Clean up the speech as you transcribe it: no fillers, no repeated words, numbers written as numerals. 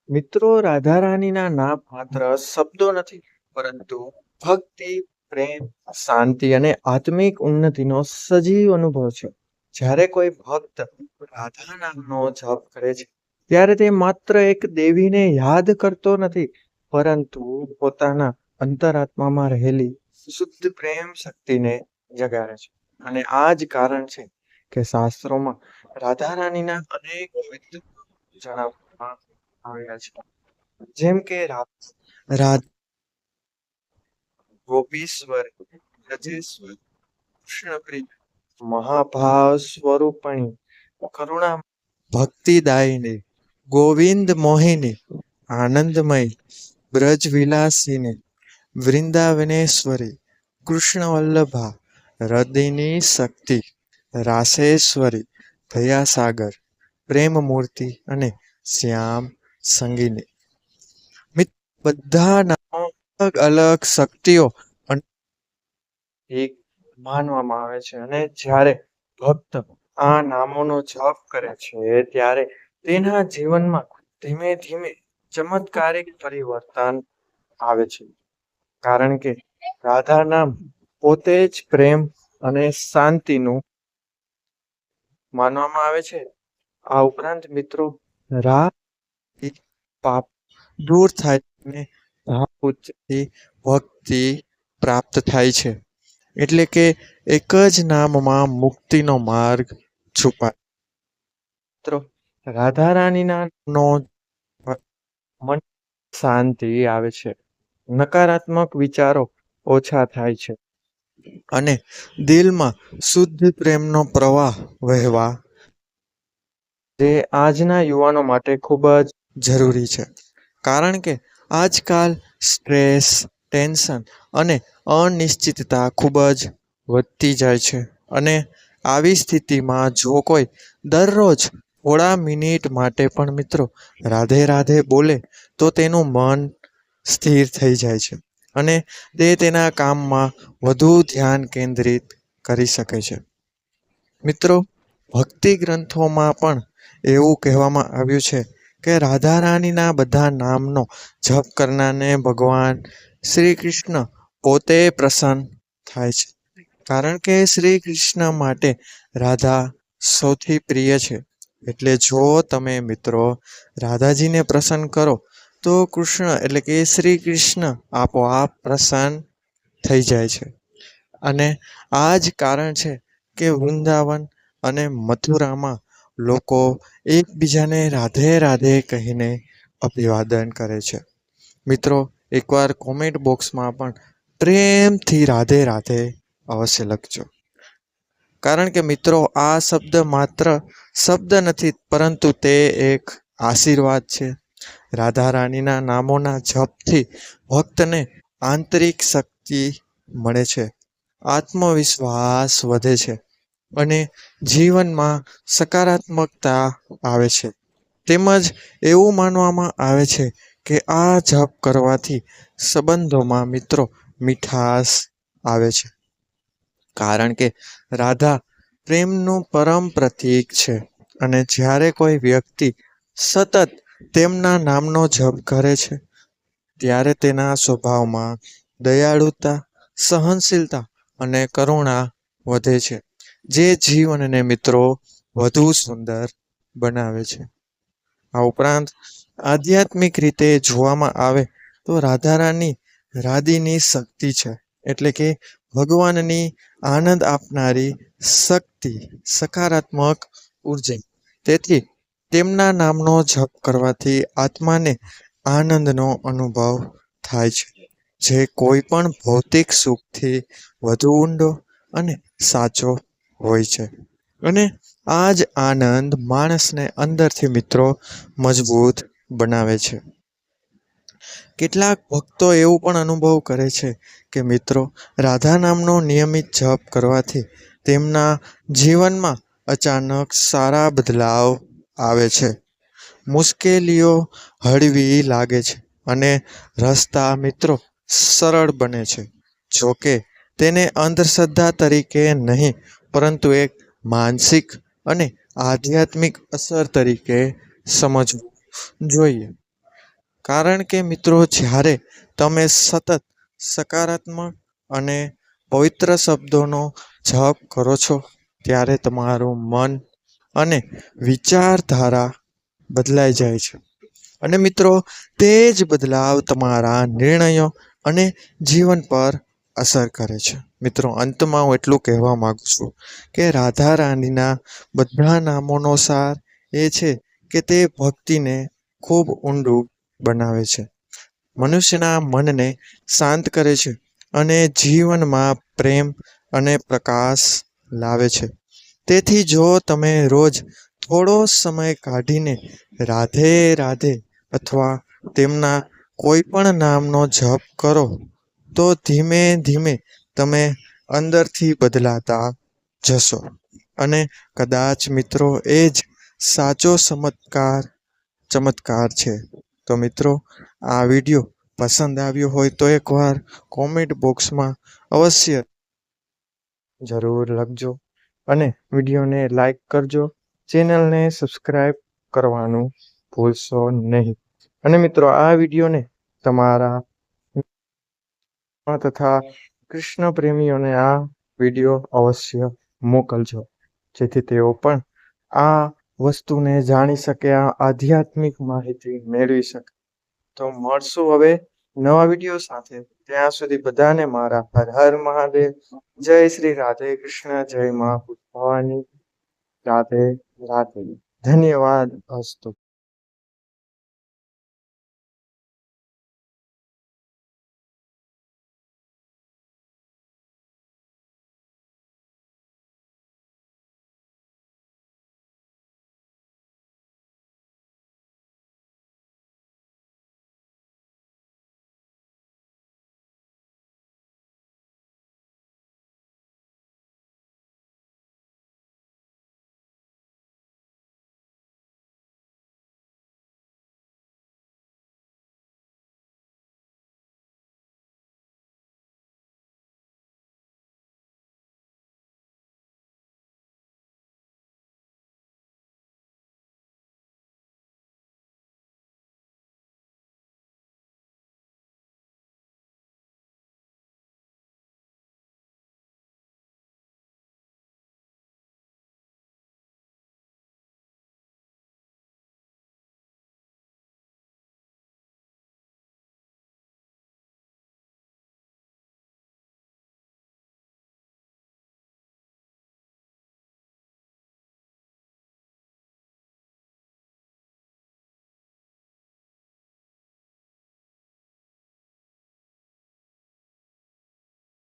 મિત્રો, રાધા રાણીના નામ માત્ર શબ્દો નથી, પરંતુ ભક્તિ, પ્રેમ, શાંતિ અને આત્મિક ઉન્નતિનો સજીવ અનુભવ છે. જ્યારે કોઈ ભક્ત રાધા નામનો જપ કરે છે, ત્યારે તે માત્ર એક દેવીને યાદ કરતો નથી, પરંતુ પોતાના અંતરાત્મામાં રહેલી શુદ્ધ પ્રેમ શક્તિને જગાડે છે. અને આ જ કારણ છે કે શાસ્ત્રોમાં રાધા રાણીના અનેક પવિત્ર જણાવવામાં આવ્યા છે. જેમ કે રાધા, ગોપીશ્વર, રજેશ્વર, કૃષ્ણપ્રિય, મહાભાવ સ્વરૂપિણી, કરુણા ભક્તિદાયિની, ગોવિંદ મોહિની, આનંદમય, બ્રજવિલાસિની, વૃંદાવનેશ્વરી, કૃષ્ણવલ્લભા, હૃદયની શક્તિ, રાસેશ્વરી, દયાસાગર, પ્રેમમૂર્તિ અને શ્યામ સંગીની. બધા નામો અલગ અલગ શક્તિઓ એક માનવામાં આવે છે. અને જ્યારે ભક્ત આ નામોનો જપ કરે છે, ત્યારે તેના જીવનમાં ધીમે ધીમે ચમત્કારિક પરિવર્તન આવે છે. કારણ કે રાધા નામ પોતે જ પ્રેમ અને શાંતિનું માનવામાં આવે છે. આ ઉપરાંત મિત્રો, રા પાપ દૂર થાય અને ભાવથી ભક્તિ પ્રાપ્ત થાય છે. એટલે કે એક જ નામમાં મુક્તિનો માર્ગ છુપાય. મિત્રો, રાધા રાણીના નો મન શાંતિ આવે છે, નકારાત્મક વિચારો ઓછા થાય છે અને દિલમાં શુદ્ધ પ્રેમનો પ્રવાહ વહેવા, જે આજના યુવાનો માટે ખૂબ જ જરૂરી છે. કારણ કે આજકાલ સ્ટ્રેસ, ટેન્શન અને અનિશ્ચિતતા ખૂબ જ વધતી જાય છે. અને આવી સ્થિતિમાં જો કોઈ દરરોજ થોડા મિનિટ માટે પણ મિત્રો રાધે રાધે બોલે, તો તેનું મન સ્થિર થઈ જાય છે અને તે તેના કામમાં વધુ ધ્યાન કેન્દ્રિત કરી શકે છે. મિત્રો, ભક્તિ ગ્રંથોમાં પણ એવું કહેવામાં આવ્યું છે કે રાધા રાણીના બધા નામનો જપ કરનારને ભગવાન શ્રી કૃષ્ણ પોતે પ્રસન્ન થાય છે. કારણ કે શ્રી કૃષ્ણ માટે રાધા સૌથી પ્રિય છે. એટલે જો તમે મિત્રો રાધાજીને પ્રસન્ન કરો, તો કૃષ્ણ એટલે કે શ્રી કૃષ્ણ આપોઆપ પ્રસન્ન થઈ જાય છે. અને આ જ કારણ છે કે વૃંદાવન અને મથુરામાં લોકો એકબીજાને રાધે રાધે કહીને અભિવાદન કરે છે. મિત્રો, એકવાર કોમેન્ટ બોક્સમાં પણ પ્રેમથી રાધે રાધે અવશ્ય લખજો. કારણ કે મિત્રો, આ શબ્દ માત્ર શબ્દ નથી, પરંતુ તે એક આશીર્વાદ છે. રાધા રાણીના નામોના જપથી ભક્તને આંતરિક શક્તિ મળે છે, આત્મવિશ્વાસ વધે છે અને જીવનમાં સકારાત્મકતા આવે છે. તેમજ એવું માનવામાં આવે છે કે આ જપ કરવાથી સંબંધોમાં મિત્રો મીઠાશ આવે છે. કારણ કે રાધા પ્રેમનું પરમ પ્રતીક છે. અને જ્યારે કોઈ વ્યક્તિ સતત તેમના નામનો જપ કરે છે, ત્યારે તેના સ્વભાવમાં દયાળુતા, સહનશીલતા અને કરુણા વધે છે, જે જીવનને મિત્રો વધુ સુંદર બનાવે છે. આ ઉપરાંત આધ્યાત્મિક રીતે જોવામાં આવે તો રાધા રાણી રાધીની શક્તિ છે. એટલે કે ભગવાનની આનંદ આપનારી શક્તિ, સકારાત્મક ઉર્જા. તેથી તેમના નામનો જપ કરવાથી આત્માને આનંદનો અનુભવ થાય છે, જે કોઈ પણ ભૌતિક સુખથી વધુ ઊંડો અને સાચો હોય છે. અને આ જ આનંદ માણસને અંદરથી મિત્રો મજબૂત બનાવે છે. કેટલાક ભક્તો એવું પણ અનુભવ કરે છે કે મિત્રો રાધા નામનો નિયમિત જપ કરવાથી તેમના જીવનમાં અચાનક સારા બદલાવ આવે છે. મુશ્કેલીઓ હળવી લાગે છે અને રસ્તા મિત્રો સરળ બને છે. જોકે તેને અંધશ્રદ્ધા તરીકે નહીં, પરંતુ એક માનસિક અને આધ્યાત્મિક અસર તરીકે સમજવું જોઈએ. કારણ કે મિત્રો, જ્યારે તમે સતત સકારાત્મક અને પવિત્ર શબ્દોનો જપ કરો છો, ત્યારે તમારું મન અને વિચારધારા બદલાઈ જાય છે. અને મિત્રો, તે જ બદલાવ તમારા નિર્ણયો અને જીવન પર અસર કરે છે. મિત્રો, અંતમાં હું એટલું કહેવા માંગુ છું કે રાધા રાણીના બધા નામોનો સાર એ છે કે તે ભક્તિને ખૂબ ઊંડું બનાવે છે, મનુષ્યના મનને શાંત કરે છે અને જીવનમાં પ્રેમ અને પ્રકાશ લાવે છે. તેથી જો તમે રોજ થોડો સમય કાઢીને રાધે રાધે અથવા તેમના કોઈ પણ નામનો જપ કરો, તો ધીમે ધીમે તમે અંદરથી બદલાતા જશો. અને કદાચ મિત્રો, એ જ સાચો ચમત્કાર છે. તો મિત્રો, આ વિડીયો પસંદ આવ્યો હોય તો એકવાર કોમેન્ટ બોક્સમાં અવશ્ય જરૂર લખજો અને વિડીયોને લાઈક કરજો. ચેનલને સબસ્ક્રાઈબ કરવાનું ભૂલશો નહીં. અને મિત્રો, આ વિડીયોને તમારા તથા કૃષ્ણ પ્રેમીઓને આ વિડીયો અવશ્ય મોકલજો, જેથી તેઓ પણ આ વસ્તુને જાણી શકે, આ આધ્યાત્મિક માહિતી મેળવી શકે. તો મળશું હવે નવા વિડીયો સાથે. ત્યાં સુધી બધાને મારા હર હર મહાદેવ. જય શ્રી રાધે કૃષ્ણ, જય મા ભવાની. રાધે રાધે. ધન્યવાદ. અસ્તુ.